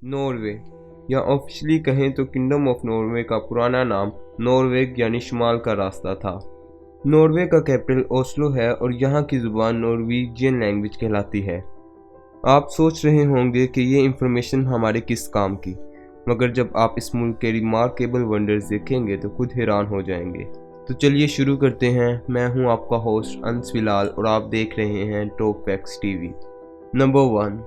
Norway या officially कहें तो किंगडम ऑफ नॉर्वे का पुराना नाम नॉर्वेग यानी शुमाल का रास्ता था। नॉर्वे का कैपिटल ओस्लो है और यहाँ की ज़ुबान नॉर्वेजियन लैंग्वेज कहलाती है। आप सोच रहे होंगे कि ये इंफॉर्मेशन हमारे किस काम की, मगर जब आप इस मुल्क के रिमार्केबल वंडर्स देखेंगे तो खुद हैरान हो जाएंगे। तो चलिए शुरू करते हैं। मैं हूं आपका होस्ट अंस फिलहाल और आप देख रहे हैं top facts TV. Number 1,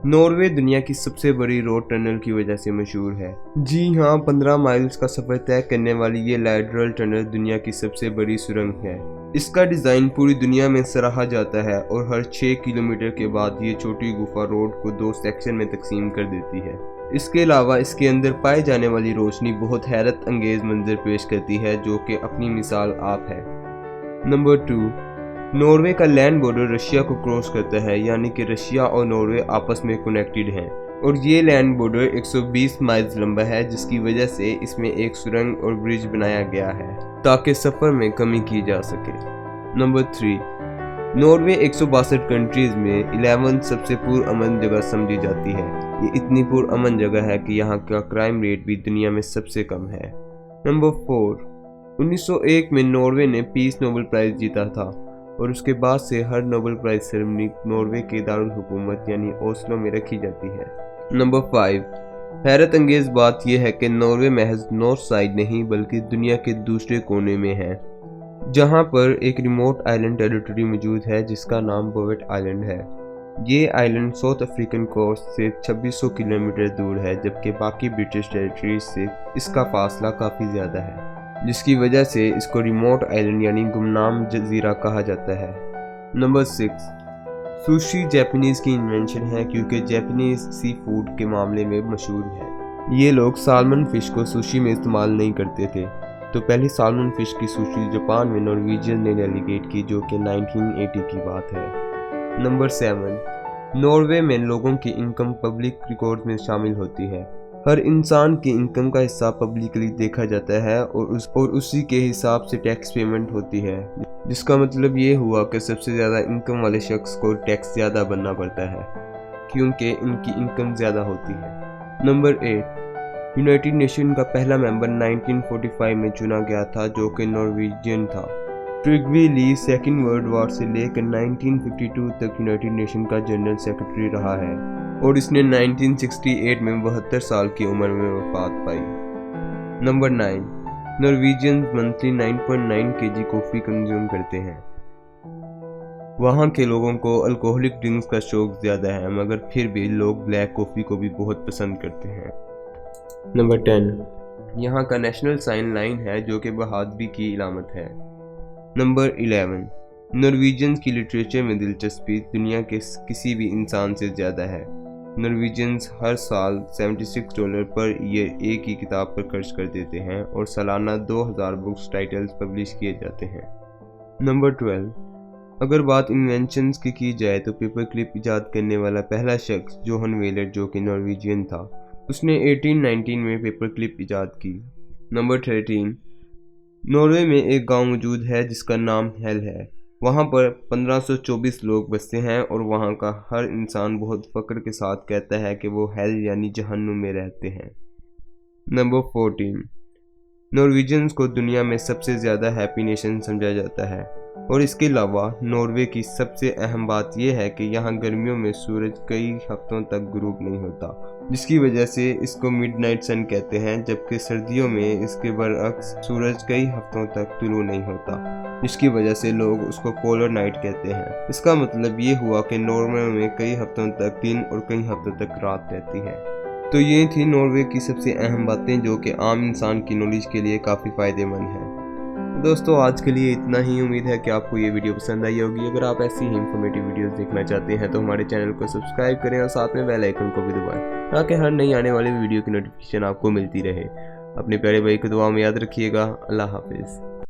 Norway दुनिया की सबसे बड़ी रोड टनल की वजह से मशहूर है। जी हाँ, 15 माइल्स का सफर तय करने वाली ये लाइडरल टनल दुनिया की सबसे बड़ी सुरंग है। इसका डिज़ाइन पूरी दुनिया में सराहा जाता है और हर 6 किलोमीटर के बाद ये छोटी गुफा रोड को 2 सेक्शन में तकसीम कर देती है। इसके अलावा इसके अंदर पाई जाने वाली रोशनी बहुत हैरत अंगेज मंजर पेश करती है, जो कि अपनी मिसाल आप है। नंबर 2, नॉर्वे का लैंड बॉर्डर रशिया को क्रॉस करता है, यानी कि रशिया और नॉर्वे आपस में कनेक्टेड हैं और ये लैंड बॉर्डर 120 माइल्स लंबा है, जिसकी वजह से इसमें एक सुरंग और ब्रिज बनाया गया है ताकि सफ़र में कमी की जा सके। नंबर 3, नॉर्वे 162 कंट्रीज़ में 11 सबसे पुरअमन जगह समझी जाती है। ये इतनी पुरअमन जगह है कि यहाँ का क्राइम रेट भी दुनिया में सबसे कम है। नंबर 4, 1901 में नॉर्वे ने पीस नोबेल प्राइज़ जीता था और उसके बाद से हर नोबेल प्राइज़ सेरेमनी नॉर्वे के दारुल हुकूमत यानी ओस्लो में रखी जाती है। नंबर 5, हैरत अंगेज बात यह है कि नॉर्वे महज नॉर्थ साइड नहीं बल्कि दुनिया के दूसरे कोने में है, जहां पर एक रिमोट आइलैंड टेरिटरी मौजूद है जिसका नाम बोवेट आइलैंड है। ये आइलैंड साउथ अफ्रीकन कोस्ट से 2600 किलोमीटर दूर है, जबकि बाकी ब्रिटिश टेरिटरीज से इसका फासला काफ़ी ज़्यादा है, जिसकी वजह से इसको रिमोट आइलैंड यानी गुमनाम जजीरा कहा जाता है। नंबर 6, सुशी जापानीज़ की इन्वेंशन है क्योंकि जापानीज़ सी फूड के मामले में मशहूर है। ये लोग सालमन फिश को सुशी में इस्तेमाल नहीं करते थे, तो पहली सालमन फिश की सुशी जापान में नॉर्वेजियन ने डेलीगेट की, जो कि 1980 की बात है। नंबर 7, नॉर्वे में लोगों की इनकम पब्लिक रिकॉर्ड में शामिल होती है। हर इंसान की इनकम का हिस्सा पब्लिकली देखा जाता है और उसी के हिसाब से टैक्स पेमेंट होती है, जिसका मतलब ये हुआ कि सबसे ज़्यादा इनकम वाले शख्स को टैक्स ज़्यादा भरना पड़ता है क्योंकि इनकी इनकम ज़्यादा होती है। नंबर 8, यूनाइटेड नेशन का पहला मेंबर 1945 में चुना गया था, जो कि नॉर्वेजियन था। ट्रिग्वी ली सेकेंड वर्ल्ड वॉर से लेकर 1952 तक यूनाइटेड नेशन का जनरल सेक्रेटरी रहा है और इसने 1968 में 72 साल की उम्र में वफात पाई। Number 9, Norwegians monthly 9.9 kg coffee consume करते हैं। वहाँ के लोगों को अल्कोहलिक ड्रिंक्स का शौक ज़्यादा है, मगर फिर भी लोग ब्लैक कॉफ़ी को भी बहुत पसंद करते हैं। नंबर 10, यहाँ का नेशनल साइन लाइन है, जो कि बहादुरी की इलामत है। नंबर 11, नॉर्वेजियंस की लिटरेचर में दिलचस्पी दुनिया के किसी भी इंसान से ज़्यादा है। नॉर्वेजियंस हर साल $76 पर ईयर एक ही किताब पर खर्च कर देते हैं और सालाना 2000 बुक्स टाइटल्स पब्लिश किए जाते हैं। नंबर 12, अगर बात इन्वेंशंस की जाए तो पेपर क्लिप इजाद करने वाला पहला शख्स जोहन वेलर, जो कि नॉर्वेजियन था, उसने 1819 में पेपर क्लिप इजाद की। नंबर 13, नॉर्वे में एक गांव मौजूद है जिसका नाम हेल है। वहाँ पर 1524 लोग बसते हैं और वहाँ का हर इंसान बहुत फ़ख्र के साथ कहता है कि वो हेल यानी जहन्नुम में रहते हैं। नंबर 14, नॉर्वेजियंस को दुनिया में सबसे ज़्यादा हैप्पी नेशन समझा जाता है और इसके अलावा नॉर्वे की सबसे अहम बात यह है कि यहाँ गर्मियों में सूरज कई हफ्तों तक गुरूब नहीं होता, जिसकी वजह से इसको मिडनाइट सन कहते हैं, जबकि सर्दियों में इसके बरअक्स सूरज कई हफ्तों तक तुलू नहीं होता, जिसकी वजह से लोग उसको पोलर नाइट कहते हैं। इसका मतलब ये हुआ कि नॉर्वे में कई हफ्तों तक दिन और कई हफ्तों तक रात रहती है। तो ये थी नॉर्वे की सबसे अहम बातें, जो कि आम इंसान की नॉलेज के लिए काफ़ी फ़ायदेमंद है। दोस्तों, आज के लिए इतना ही। उम्मीद है कि आपको ये वीडियो पसंद आई होगी। अगर आप ऐसी ही इंफॉर्मेटिव वीडियोस देखना चाहते हैं तो हमारे चैनल को सब्सक्राइब करें और साथ में बेल आइकन को भी दबाएं, ताकि हर नई आने वाली वीडियो की नोटिफिकेशन आपको मिलती रहे। अपने प्यारे भाई को दुआ में याद रखिएगा। अल्लाह हाफिज़।